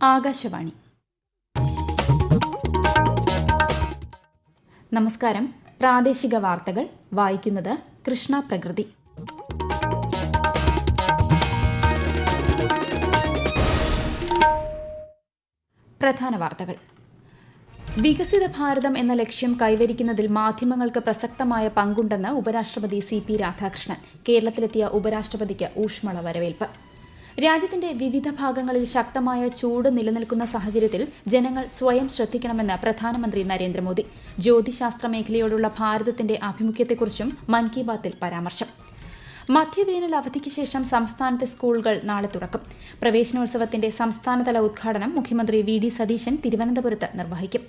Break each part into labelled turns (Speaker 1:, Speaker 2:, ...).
Speaker 1: ആകാശവാണി. നമസ്കാരം. പ്രാദേശിക വാർത്തകൾ വായിക്കുന്നത് കൃഷ്ണ പ്രകൃതി. പ്രധാന വാർത്തകൾ. വികസിത ഭാരതം എന്ന ലക്ഷ്യം കൈവരിക്കുന്നതിൽ മാധ്യമങ്ങൾക്ക് പ്രസക്തമായ പങ്കുണ്ടെന്ന് ഉപരാഷ്ട്രപതി CP രാധാകൃഷ്ണൻ. കേരളത്തിലെത്തിയ ഉപരാഷ്ട്രപതിക്ക് ഊഷ്മള വരവേൽപ്പ്. രാജ്യത്തിന്റെ വിവിധ ഭാഗങ്ങളിൽ ശക്തമായ ചൂട് നിലനിൽക്കുന്ന സാഹചര്യത്തിൽ ജനങ്ങൾ സ്വയം ശ്രദ്ധിക്കണമെന്ന് പ്രധാനമന്ത്രി നരേന്ദ്രമോദി. ജ്യോതിശാസ്ത്ര മേഖലയോടുള്ള ഭാരതത്തിന്റെ ആഭിമുഖ്യത്തെക്കുറിച്ചും മൻ കി ബാത്തിൽ പരാമർശം. മധ്യവേനൽ അവധിക്ക് ശേഷം സംസ്ഥാനത്തെ സ്കൂളുകൾ നാളെ തുറക്കും. പ്രവേശനോത്സവത്തിന്റെ സംസ്ഥാനതല ഉദ്ഘാടനം മുഖ്യമന്ത്രി VD സതീശൻ തിരുവനന്തപുരത്ത് നിർവഹിക്കും.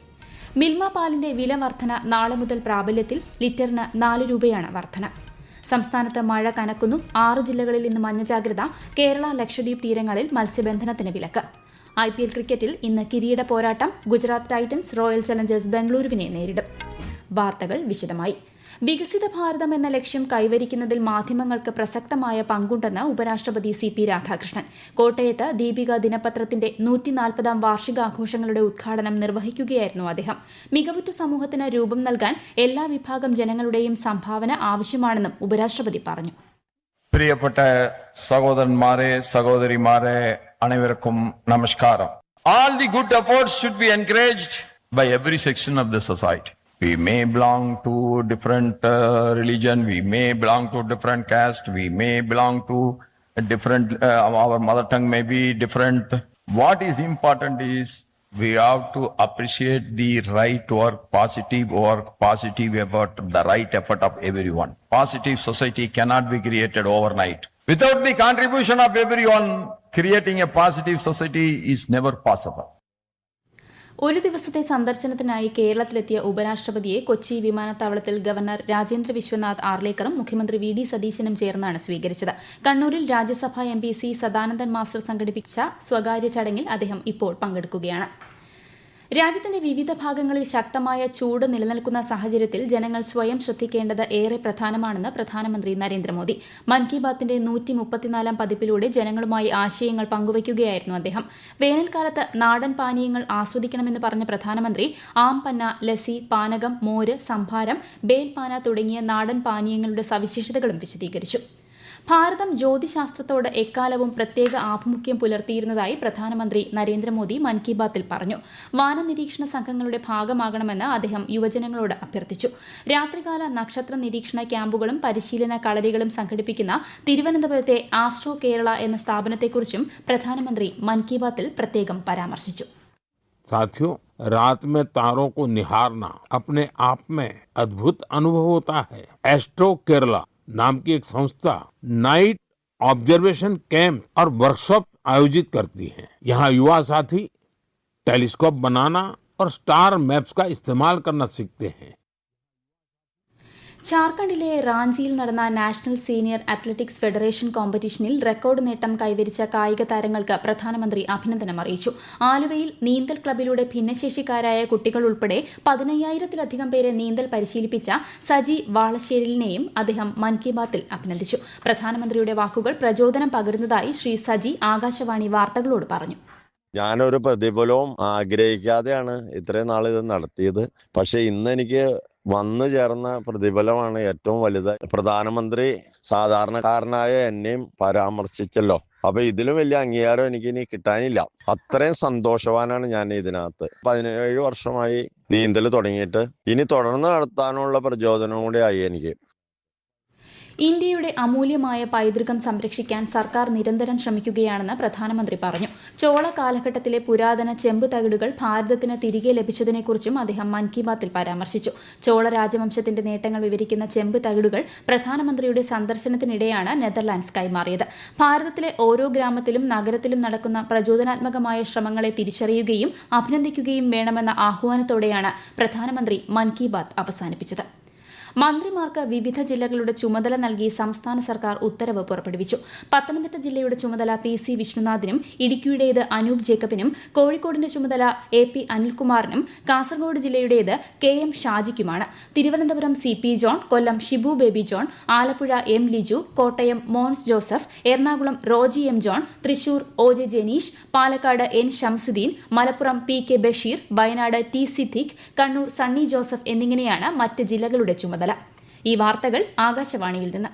Speaker 1: മിൽമ പാലിന്റെ വില വർധന നാളെ മുതൽ പ്രാബല്യത്തിൽ. ലിറ്ററിന് 4 രൂപയാണ് വർധന. സംസ്ഥാനത്ത് മഴ കനക്കുന്നു. 6 ജില്ലകളിൽ ഇന്ന് മഞ്ഞ ജാഗ്രത. കേരള ലക്ഷദ്വീപ് തീരങ്ങളിൽ മത്സ്യബന്ധനത്തിന് വിലക്ക്. IPL ക്രിക്കറ്റിൽ ഇന്ന് കിരീട പോരാട്ടം. ഗുജറാത്ത് ടൈറ്റൻസ് റോയൽ ചലഞ്ചേഴ്സ് ബംഗളൂരുവിനെ നേരിടും. വാർത്തകൾ വിശദമായി. വികസിത ഭാരതം എന്ന ലക്ഷ്യം കൈവരിക്കുന്നതിൽ മാധ്യമങ്ങൾക്ക് പ്രസക്തമായ പങ്കുണ്ടെന്ന് ഉപരാഷ്ട്രപതി CP രാധാകൃഷ്ണൻ. കോട്ടയത്ത് ദീപിക ദിനപത്രത്തിന്റെ 140ാം വാർഷികാഘോഷങ്ങളുടെ ഉദ്ഘാടനം നിർവഹിക്കുകയായിരുന്നു അദ്ദേഹം. മികവുറ്റ സമൂഹത്തിന് രൂപം നൽകാൻ എല്ലാ വിഭാഗം ജനങ്ങളുടെയും സംഭാവന ആവശ്യമാണെന്നും ഉപരാഷ്ട്രപതി പറഞ്ഞു.
Speaker 2: പ്രിയപ്പെട്ട സഹോദരന്മാരെ, സഹോദരിമാരെ, അനേവർക്കും നമസ്കാരം. All the good efforts should be encouraged by every section of the society. We may belong to different religion, we may belong to different caste, we may belong to a different, our mother tongue may be different. What is important is we have to appreciate the right work, positive effort, the right effort of everyone. Positive society cannot be created overnight. Without the contribution of everyone, creating a positive society is never possible.
Speaker 1: ഒരു ദിവസത്തെ സന്ദർശനത്തിനായി കേരളത്തിലെത്തിയ ഉപരാഷ്ട്രപതിയെ കൊച്ചി വിമാനത്താവളത്തിൽ governor Rajendra Vishwanath ആർലേക്കറും മുഖ്യമന്ത്രി VD സതീശനും ചേർന്നാണ് സ്വീകരിച്ചത്. കണ്ണൂരിൽ രാജ്യസഭാ MP C Sadanandan master സംഘടിപ്പിച്ച സ്വകാര്യ ചടങ്ങിൽ അദ്ദേഹം ഇപ്പോൾ പങ്കെടുക്കുകയാണ്. രാജ്യത്തിന്റെ വിവിധ ഭാഗങ്ങളിൽ ശക്തമായ ചൂട് നിലനിൽക്കുന്ന സാഹചര്യത്തിൽ ജനങ്ങൾ സ്വയം ശ്രദ്ധിക്കേണ്ടത് ഏറെ പ്രധാനമാണെന്ന് പ്രധാനമന്ത്രി നരേന്ദ്രമോദി. മൻ കി ബാത്തിന്റെ 134ാം പതിപ്പിലൂടെ ജനങ്ങളുമായി ആശയങ്ങൾ പങ്കുവയ്ക്കുകയായിരുന്നു അദ്ദേഹം. വേനൽക്കാലത്ത് നാടൻ പാനീയങ്ങൾ ആസ്വദിക്കണമെന്ന് പറഞ്ഞ പ്രധാനമന്ത്രി ആംപന്ന, ലസ്സി, പാനകം, മോര്, സംഭാരം, ബേൽപാന തുടങ്ങിയ നാടൻ പാനീയങ്ങളുടെ സവിശേഷതകളും വിശദീകരിച്ചു. ഭാരതം ജ്യോതിശാസ്ത്രത്തോട് എക്കാലവും പ്രത്യേക ആഭിമുഖ്യം പുലർത്തിയിരുന്നതായി പ്രധാനമന്ത്രി നരേന്ദ്രമോദി മൻ കി ബാത്തിൽ പറഞ്ഞു. വാനനിരീക്ഷണ സംഘങ്ങളുടെ ഭാഗമാകണമെന്ന് അദ്ദേഹം യുവജനങ്ങളോട് അഭ്യർത്ഥിച്ചു. രാത്രികാല നക്ഷത്ര നിരീക്ഷണ ക്യാമ്പുകളും പരിശീലന കളരികളും സംഘടിപ്പിക്കുന്ന തിരുവനന്തപുരത്തെ ആസ്ട്രോ കേരള എന്ന സ്ഥാപനത്തെക്കുറിച്ചും പ്രധാനമന്ത്രി മൻ കി ബാത്തിൽ പ്രത്യേകം പരാമർശിച്ചു.
Speaker 3: साथियों, रात में तारों को निहारना अपने आप में अद्भुत अनुभव होता है. एस्ट्रो केरला नाम की एक संस्था नाइट ऑब्जर्वेशन कैंप और वर्कशॉप आयोजित करती है. यहाँ युवा साथी टेलीस्कोप बनाना और स्टार मैप्स का इस्तेमाल करना सीखते हैं.
Speaker 1: ജാർഖണ്ഡിലെ റാഞ്ചിയിൽ നടന്ന നാഷണൽ സീനിയർ അത്ലറ്റിക്സ് ഫെഡറേഷൻ കോമ്പറ്റീഷനിൽ റെക്കോർഡ് നേട്ടം കൈവരിച്ച കായിക താരങ്ങൾക്ക് പ്രധാനമന്ത്രി അഭിനന്ദനം അറിയിച്ചു. ആലുവയിൽ നീന്തൽ ക്ലബിലൂടെ ഭിന്നശേഷിക്കാരായ കുട്ടികൾ ഉൾപ്പെടെ 15,000-ലധികം പേരെ നീന്തൽ പരിശീലിപ്പിച്ച സജി വാളശ്ശേരിലിനെയും അദ്ദേഹം മൻ കി ബാത്തിൽ അഭിനന്ദിച്ചു. പ്രധാനമന്ത്രിയുടെ വാക്കുകൾ പ്രചോദനം പകരുന്നതായി ശ്രീ സജി ആകാശവാണി വാർത്തകളോട് പറഞ്ഞു.
Speaker 4: ഞാനൊരു പ്രതിഫലവും ആഗ്രഹിക്കാതെയാണ് ഇത്രയും നാൾ ഇത് നടത്തിയത്. പക്ഷെ ഇന്ന് എനിക്ക് വന്നു ചേർന്ന പ്രതിഫലമാണ് ഏറ്റവും വലുത്. പ്രധാനമന്ത്രി സാധാരണക്കാരനായ എന്നെയും പരാമർശിച്ചല്ലോ. അപ്പൊ ഇതിലും വലിയ അംഗീകാരം എനിക്ക് ഇനി കിട്ടാനില്ല. അത്രയും സന്തോഷവാനാണ് ഞാൻ ഇതിനകത്ത്. 17 വർഷമായി നീന്തൽ തുടങ്ങിയിട്ട്. ഇനി തുടർന്ന് നടത്താനുള്ള പ്രചോദനം കൂടി ആയി എനിക്ക്.
Speaker 1: ഇന്ത്യയുടെ അമൂല്യമായ പൈതൃകം സംരക്ഷിക്കാൻ സർക്കാർ നിരന്തരം ശ്രമിക്കുകയാണെന്ന് പ്രധാനമന്ത്രി പറഞ്ഞു. ചോള കാലഘട്ടത്തിലെ പുരാതന ചെമ്പ് തകിടുകൾ ഭാരതത്തിന് തിരികെ ലഭിച്ചതിനെക്കുറിച്ചും അദ്ദേഹം മൻ കി ബാത്തിൽ പരാമർശിച്ചു. ചോള രാജവംശത്തിന്റെ നേട്ടങ്ങൾ വിവരിക്കുന്ന ചെമ്പ് തകിടുകൾ പ്രധാനമന്ത്രിയുടെ സന്ദർശനത്തിനിടെയാണ് നെതർലാൻഡ്സ് കൈമാറിയത്. ഭാരതത്തിലെ ഓരോ ഗ്രാമത്തിലും നഗരത്തിലും നടക്കുന്ന പ്രചോദനാത്മകമായ ശ്രമങ്ങളെ തിരിച്ചറിയുകയും അഭിനന്ദിക്കുകയും വേണമെന്ന ആഹ്വാനത്തോടെയാണ് പ്രധാനമന്ത്രി മൻ കി ബാത്ത് അവസാനിപ്പിച്ചത്. മന്ത്രിമാർക്ക് വിവിധ ജില്ലകളുടെ ചുമതല നൽകി സംസ്ഥാന സർക്കാർ ഉത്തരവ് പുറപ്പെടുവിച്ചു. പത്തനംതിട്ട ജില്ലയുടെ ചുമതല PC വിഷ്ണുനാഥിനും ഇടുക്കിയുടേത് അനൂപ് ജേക്കബിനും കോഴിക്കോടിന്റെ ചുമതല AP അനിൽകുമാറിനും കാസർഗോഡ് ജില്ലയുടേത് KM ഷാജിക്കുമാണ്. Thiruvananthapuram CP John, Kollam Shibu Baby John, Alappuzha M Liju, Kottayam Mons Joseph, Ernakulam Roji M John, Thrissur OJ Janeesh, Palakkad N Shamsuddin, Malappuram PK Basheer, Wayanad T Siddique, Kannur Sunny Joseph എന്നിങ്ങനെയാണ് മറ്റ് ജില്ലകളുടെ ചുമതല. ഈ വാർത്തകൾ ആകാശവാണിയിൽ നിന്ന്.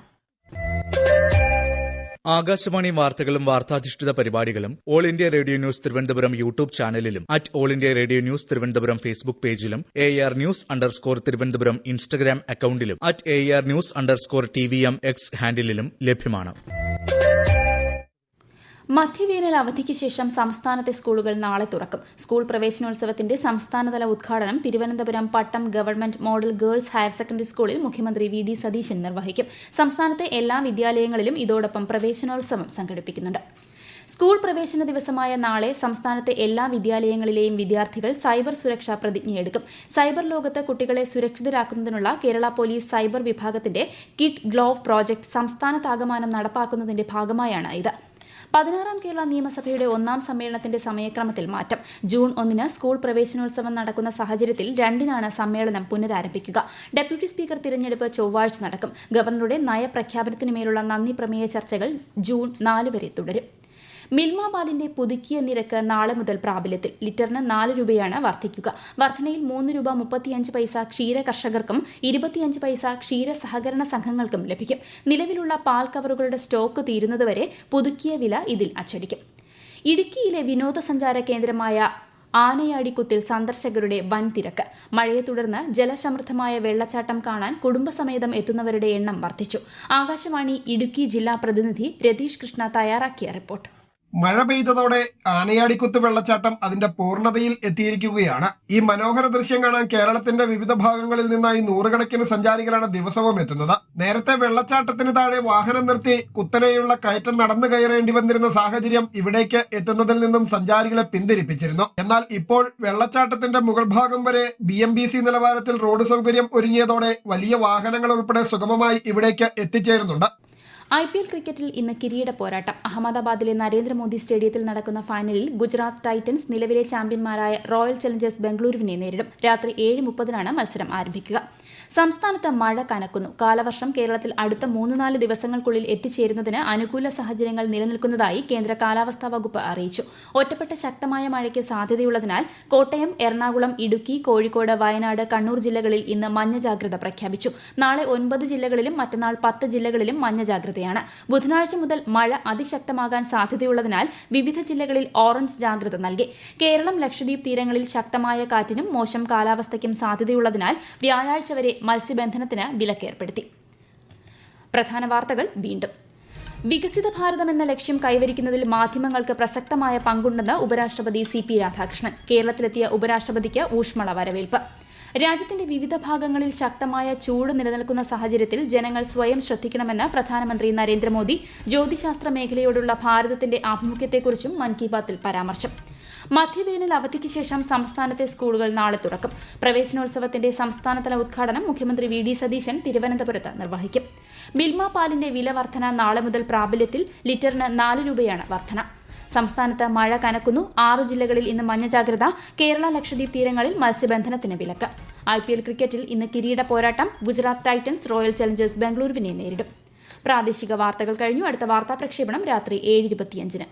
Speaker 5: ആകാശവാണി വാർത്തകളും വാർത്താധിഷ്ഠിത പരിപാടികളും All India Radio News Thiruvananthapuram YouTube ചാനലിലും All India Radio News Thiruvananthapuram Facebook പേജിലും AR News_ തിരുവനന്തപുരം ഇൻസ്റ്റഗ്രാം അക്കൌണ്ടിലും AR News_TVM X ഹാൻഡിലും ലഭ്യമാണ്.
Speaker 1: മധ്യവേനൽ അവധിക്ക് ശേഷം സംസ്ഥാനത്തെ സ്കൂളുകൾ നാളെ തുറക്കും. സ്കൂൾ പ്രവേശനോത്സവത്തിന്റെ സംസ്ഥാനതല ഉദ്ഘാടനം Thiruvananthapuram Pattom Government Model Girls Higher Secondary സ്കൂളിൽ മുഖ്യമന്ത്രി VD സതീശൻ നിർവഹിക്കും. സംസ്ഥാനത്തെ എല്ലാ വിദ്യാലയങ്ങളിലും ഇതോടൊപ്പം പ്രവേശനോത്സവം സംഘടിപ്പിക്കുന്നുണ്ട്. സ്കൂൾ പ്രവേശന ദിവസമായ നാളെ സംസ്ഥാനത്തെ എല്ലാ വിദ്യാലയങ്ങളിലെയും വിദ്യാർത്ഥികൾ സൈബർ സുരക്ഷാ പ്രതിജ്ഞയെടുക്കും. സൈബർ ലോകത്ത് കുട്ടികളെ സുരക്ഷിതരാക്കുന്നതിനുള്ള കേരള പോലീസ് സൈബർ വിഭാഗത്തിന്റെ കിഡ് ഗ്ലോവ് പ്രോജക്ട് സംസ്ഥാനത്താകമാനം നടപ്പാക്കുന്നതിന്റെ ഭാഗമായാണ് ഇത്. 16ാം കേരള നിയമസഭയുടെ 1ാം സമ്മേളനത്തിന്റെ സമയക്രമത്തിൽ മാറ്റം. ജൂൺ 1-ന് സ്കൂൾ പ്രവേശനോത്സവം നടക്കുന്ന സാഹചര്യത്തിൽ 2-നാണ് സമ്മേളനം പുനരാരംഭിക്കുക. ഡെപ്യൂട്ടി സ്പീക്കർ തിരഞ്ഞെടുപ്പ് ചൊവ്വാഴ്ച നടക്കും. ഗവർണറുടെ നയപ്രഖ്യാപനത്തിനുമേലുള്ള നന്ദി പ്രമേയ ചർച്ചകൾ ജൂൺ 4 വരെ തുടരും. മിൽമ പാലിന്റെ പുതുക്കിയ നിരക്ക് നാളെ മുതൽ പ്രാബല്യത്തിൽ. ലിറ്ററിന് 4 രൂപയാണ് വർദ്ധിക്കുക. വർധനയിൽ 3 രൂപ 35 പൈസ ക്ഷീര കർഷകർക്കും 25 പൈസ ക്ഷീര സഹകരണ സംഘങ്ങൾക്കും ലഭിക്കും. നിലവിലുള്ള പാൽ കവറുകളുടെ സ്റ്റോക്ക് തീരുന്നതുവരെ പുതുക്കിയ വില ഇതിൽ അച്ചടിക്കും. ഇടുക്കിയിലെ വിനോദസഞ്ചാര കേന്ദ്രമായ ആനയാടിക്കുത്തിൽ സന്ദർശകരുടെ വൻ തിരക്ക്. മഴയെ തുടർന്ന് ജലസമൃദ്ധമായ വെള്ളച്ചാട്ടം കാണാൻ കുടുംബസമേതം എത്തുന്നവരുടെ എണ്ണം വർദ്ധിച്ചു. ആകാശവാണി ഇടുക്കി ജില്ലാ പ്രതിനിധി രതീഷ് കൃഷ്ണ തയ്യാറാക്കിയ റിപ്പോർട്ട്.
Speaker 6: മഴ പെയ്തതോടെ ആനയാടിക്കുത്ത് വെള്ളച്ചാട്ടം അതിന്റെ പൂർണ്ണതയിൽ എത്തിയിരിക്കുകയാണ്. ഈ മനോഹര ദൃശ്യം കാണാൻ കേരളത്തിന്റെ വിവിധ ഭാഗങ്ങളിൽ നിന്നായി നൂറുകണക്കിന് സഞ്ചാരികളാണ് ദിവസവും എത്തുന്നത്. നേരത്തെ വെള്ളച്ചാട്ടത്തിന് താഴെ വാഹനം നിർത്തി കുത്തനെയുള്ള കയറ്റം നടന്നു കയറേണ്ടി വന്നിരുന്ന സാഹചര്യം ഇവിടേക്ക് എത്തുന്നതിൽ നിന്നും സഞ്ചാരികളെ പിന്തിരിപ്പിച്ചിരുന്നു. എന്നാൽ ഇപ്പോൾ വെള്ളച്ചാട്ടത്തിന്റെ മുകൾ ഭാഗം വരെ BMBC നിലവാരത്തിൽ റോഡ് സൗകര്യം ഒരുങ്ങിയതോടെ വലിയ വാഹനങ്ങൾ ഉൾപ്പെടെ സുഗമമായി ഇവിടേക്ക് എത്തിച്ചേരുന്നുണ്ട്.
Speaker 1: IPL ക്രിക്കറ്റിൽ ഇന്ന് കിരീട പോരാട്ടം. അഹമ്മദാബാദിലെ നരേന്ദ്രമോദി സ്റ്റേഡിയത്തിൽ നടക്കുന്ന ഫൈനലിൽ ഗുജറാത്ത് ടൈറ്റൻസ് നിലവിലെ ചാമ്പ്യന്മാരായ റോയൽ ചലഞ്ചേഴ്സ് ബംഗളൂരുവിനെ നേരിടും. രാത്രി 7:30-നാണ് മത്സരം ആരംഭിക്കുക. സംസ്ഥാനത്ത് മഴ കനക്കുന്നു. കാലവർഷം കേരളത്തിൽ അടുത്ത 3-4 ദിവസങ്ങൾക്കുള്ളിൽ എത്തിച്ചേരുന്നതിന് അനുകൂല സാഹചര്യങ്ങൾ നിലനിൽക്കുന്നതായി കേന്ദ്ര കാലാവസ്ഥാ വകുപ്പ് അറിയിച്ചു. ഒറ്റപ്പെട്ട ശക്തമായ മഴയ്ക്ക് സാധ്യതയുള്ളതിനാൽ കോട്ടയം, എറണാകുളം, ഇടുക്കി, കോഴിക്കോട്, വയനാട്, കണ്ണൂർ ജില്ലകളിൽ ഇന്ന് മഞ്ഞ ജാഗ്രത പ്രഖ്യാപിച്ചു. നാളെ 9 ജില്ലകളിലും മറ്റന്നാൾ 10 ജില്ലകളിലും മഞ്ഞ ജാഗ്രതയാണ്. ബുധനാഴ്ച മുതൽ മഴ അതിശക്തമാകാൻ സാധ്യതയുള്ളതിനാൽ വിവിധ ജില്ലകളിൽ ഓറഞ്ച് ജാഗ്രത നൽകി. കേരളം, ലക്ഷദ്വീപ് തീരങ്ങളിൽ ശക്തമായ കാറ്റിനും മോശം കാലാവസ്ഥയ്ക്കും സാധ്യതയുള്ളതിനാൽ വ്യാഴാഴ്ച വരെ മത്സ്യബന്ധനത്തിന് വിലക്കേർപ്പെടുത്തി. പ്രധാന വാർത്തകൾ വീണ്ടും. വികസിത ഭാരതം എന്ന ലക്ഷ്യം കൈവരിക്കുന്നതിൽ മാധ്യമങ്ങൾക്ക് പ്രസക്തമായ പങ്കുണ്ടെന്ന് ഉപരാഷ്ട്രപതി CP രാധാകൃഷ്ണൻ. കേരളത്തിലെത്തിയ ഉപരാഷ്ട്രപതിക്ക് ഊഷ്മള വരവേൽപ്പ്. രാജ്യത്തിന്റെ വിവിധ ഭാഗങ്ങളിൽ ശക്തമായ ചൂട് നിലനിൽക്കുന്ന സാഹചര്യത്തിൽ ജനങ്ങൾ സ്വയം ശ്രദ്ധിക്കണമെന്ന് പ്രധാനമന്ത്രി നരേന്ദ്രമോദി. ജ്യോതിശാസ്ത്ര മേഖലയോടുള്ള ഭാരതത്തിന്റെ ആഭിമുഖ്യത്തെക്കുറിച്ചും മൻ കി ബാത്തിൽ പരാമർശം. മധ്യവേനൽ അവധിക്ക് ശേഷം സംസ്ഥാനത്തെ സ്കൂളുകൾ നാളെ തുറക്കും. പ്രവേശനോത്സവത്തിന്റെ സംസ്ഥാനതല ഉദ്ഘാടനം മുഖ്യമന്ത്രി VD സതീശൻ തിരുവനന്തപുരത്ത് നിർവഹിക്കും. മിൽമ പാലിന്റെ വില വർധന നാളെ മുതൽ പ്രാബല്യത്തിൽ. ലിറ്ററിന് 4 രൂപയാണ് വർധന. സംസ്ഥാനത്ത് മഴ കനക്കുന്നു. 6 ജില്ലകളിൽ ഇന്ന് മഞ്ഞ ജാഗ്രത. കേരള, ലക്ഷദ്വീപ് തീരങ്ങളിൽ മത്സ്യബന്ധനത്തിന് വിലക്ക്. IPL ക്രിക്കറ്റിൽ ഇന്ന് കിരീട പോരാട്ടം. ഗുജറാത്ത് ടൈറ്റൻസ് റോയൽ ചലഞ്ചേഴ്സ് ബംഗളൂരുവിനെ നേരിടും. പ്രാദേശിക വാർത്തകൾ കഴിഞ്ഞു. അടുത്ത വാർത്താ പ്രക്ഷേപണം രാത്രി 7:25-ന്.